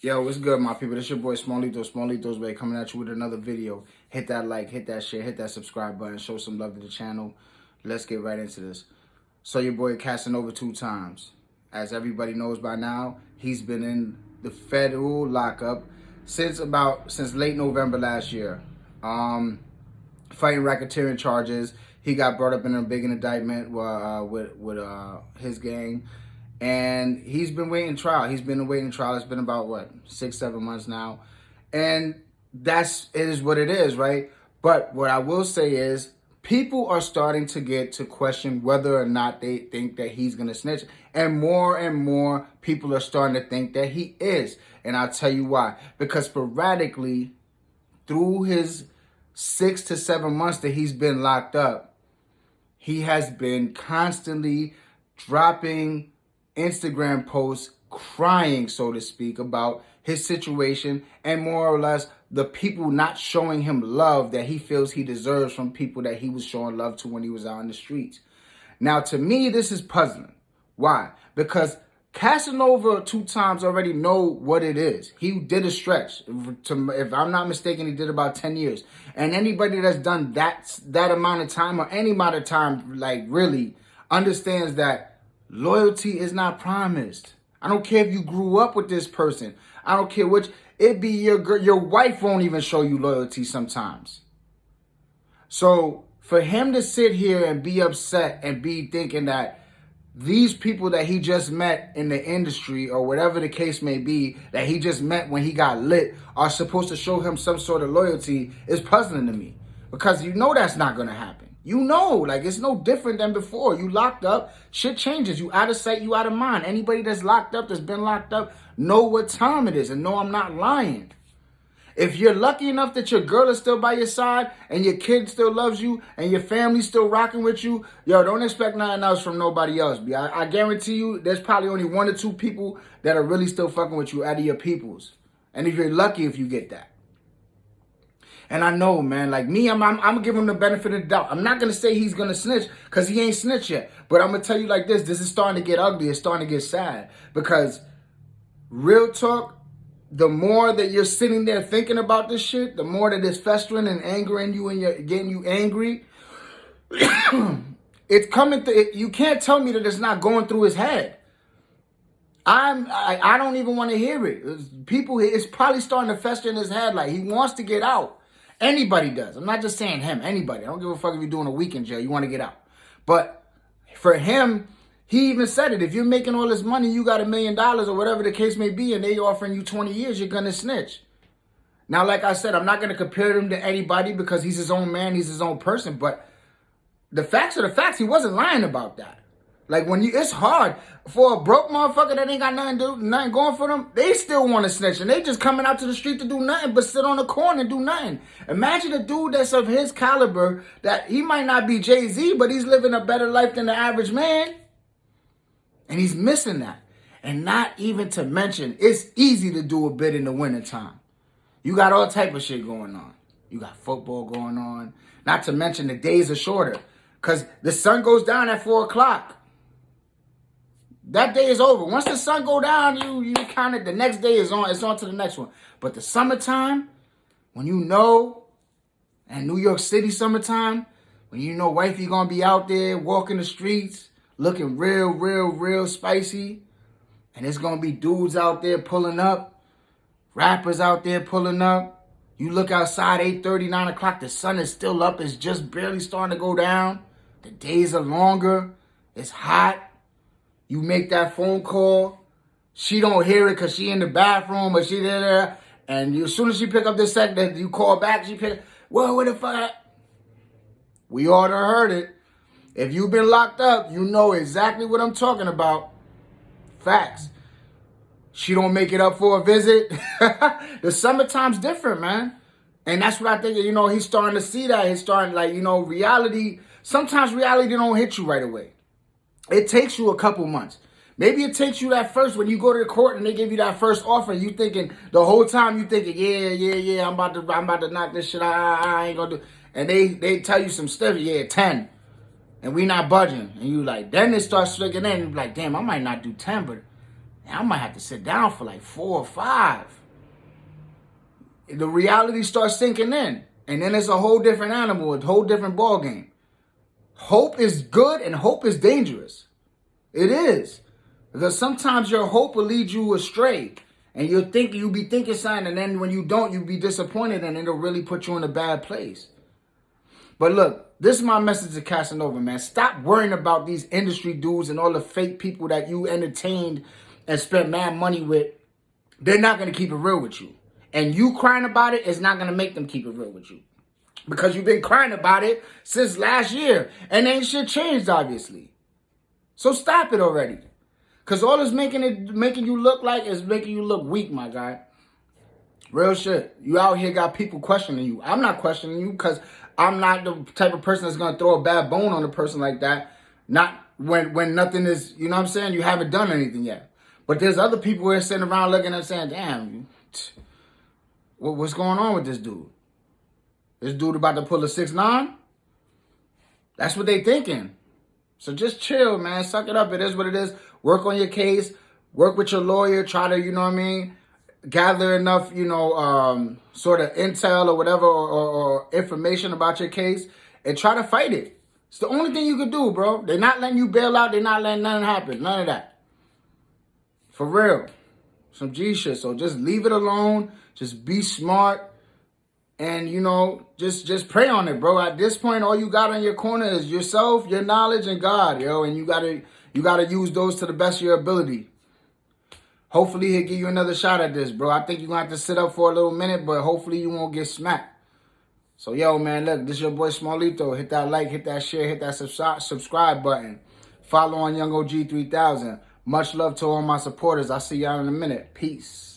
Yo, what's good, my people? This your boy Smallito's Way, coming at you with another video. Hit that like, hit that share, hit that subscribe button, show some love to the channel. Let's get right into this. So your boy Casanova 2 times. As everybody knows by now, he's been in the federal lockup since late November last year. Fighting racketeering charges. He got brought up in a big indictment with his gang. And he's been waiting trial. He's been awaiting trial. It's been about, 6-7 months now. And it is what it is, right? But what I will say is people are starting to get to question whether or not they think that he's going to snitch. And more people are starting to think that he is. And I'll tell you why. Because sporadically, through his 6 to 7 months that he's been locked up, he has been constantly dropping Instagram posts, crying, so to speak, about his situation and more or less the people not showing him love that he feels he deserves from people that he was showing love to when he was out in the streets. Now, to me, this is puzzling. Why? Because Casanova 2 times already know what it is. He did a stretch. If I'm not mistaken, he did about 10 years. And anybody that's done that amount of time or any amount of time, like really, understands that loyalty is not promised. I don't care if you grew up with this person. I don't care which. It be your wife won't even show you loyalty sometimes. So for him to sit here and be upset and be thinking that these people that he just met in the industry or whatever the case may be, that he just met when he got lit, are supposed to show him some sort of loyalty is puzzling to me. Because you know that's not going to happen. You know, like it's no different than before. You locked up, shit changes. You out of sight, you out of mind. Anybody that's locked up, that's been locked up, know what time it is and know I'm not lying. If you're lucky enough that your girl is still by your side and your kid still loves you and your family's still rocking with you, yo, don't expect nothing else from nobody else. I guarantee you there's probably only 1 or 2 people that are really still fucking with you out of your peoples. And if you're lucky if you get that. And I know, man, like me, I'm going to give him the benefit of the doubt. I'm not going to say he's going to snitch because he ain't snitched yet. But I'm going to tell you like this is starting to get ugly. It's starting to get sad. Because real talk, the more that you're sitting there thinking about this shit, the more that it's festering and angering you and getting you angry. It's coming through. You can't tell me that it's not going through his head. I don't even want to hear it. It's probably starting to fester in his head like he wants to get out. Anybody does. I'm not just saying him. Anybody. I don't give a fuck if you're doing a week in jail. You want to get out. But for him, he even said it. If you're making all this money, you got $1 million or whatever the case may be, and they offering you 20 years, you're going to snitch. Now, like I said, I'm not going to compare him to anybody because he's his own man. He's his own person. But the facts are the facts. He wasn't lying about that. Like it's hard for a broke motherfucker that ain't got nothing going for them. They still want to snitch, and they just coming out to the street to do nothing but sit on the corner and do nothing. Imagine a dude that's of his caliber that he might not be Jay-Z, but he's living a better life than the average man, and he's missing that. And not even to mention, it's easy to do a bit in the wintertime. You got all type of shit going on. You got football going on. Not to mention the days are shorter because the sun goes down at 4 o'clock. That day is over. Once the sun go down, you kind of, the next day is on. It's on to the next one. But the summertime, when you know, and New York City summertime, when you know wifey gonna be out there walking the streets, looking real spicy, and it's gonna be dudes out there pulling up, rappers out there pulling up. You look outside, 8:30, 9 o'clock, the sun is still up. It's just barely starting to go down. The days are longer. It's hot. You make that phone call. She don't hear it because she in the bathroom, but she there. And as soon as she pick up the second, you call back, she pick up, well, what the fuck? We all done heard it. If you've been locked up, you know exactly what I'm talking about. Facts. She don't make it up for a visit. The summertime's different, man. And that's what I think, he's starting to see that. He's starting, reality. Sometimes reality don't hit you right away. It takes you a couple months. Maybe it takes you that first, when you go to the court and they give you that first offer, you thinking, the whole time you thinking, yeah, I'm about to knock this shit out, I ain't gonna do. And they tell you some stuff, 10. And we not budging. And you like, then it starts flicking in, and like, damn, I might not do 10, but And I might have to sit down for like 4 or 5. The reality starts sinking in. And then it's a whole different animal, a whole different ball game. Hope is good and hope is dangerous. It is. Because sometimes your hope will lead you astray. And you'll be thinking something, and then when you don't, you'll be disappointed, and it'll really put you in a bad place. But look, this is my message to Casanova, man. Stop worrying about these industry dudes and all the fake people that you entertained and spent mad money with. They're not going to keep it real with you. And you crying about it is not going to make them keep it real with you. Because you've been crying about it since last year. And ain't shit changed, obviously. So stop it already. Because all it's making you look like is making you look weak, my guy. Real shit. You out here got people questioning you. I'm not questioning you because I'm not the type of person that's going to throw a bad bone on a person like that. Not when nothing is, you know what I'm saying? You haven't done anything yet. But there's other people who are sitting around looking and saying, damn, what's going on with this dude? This dude about to pull a 6'9"? That's what they thinking. So just chill, man. Suck it up. It is what it is. Work on your case. Work with your lawyer. Try to, you know what I mean, gather enough, sort of intel or whatever or information about your case and try to fight it. It's the only thing you can do, bro. They're not letting you bail out. They're not letting nothing happen. None of that. For real. Some G shit. So just leave it alone. Just be smart. And, just pray on it, bro. At this point, all you got on your corner is yourself, your knowledge, and God, yo. And you gotta use those to the best of your ability. Hopefully, he'll give you another shot at this, bro. I think you're going to have to sit up for a little minute, but hopefully you won't get smacked. So, yo, man, look, this is your boy Smallito. Hit that like, hit that share, hit that subscribe button. Follow on Young OG 3000. Much love to all my supporters. I'll see y'all in a minute. Peace.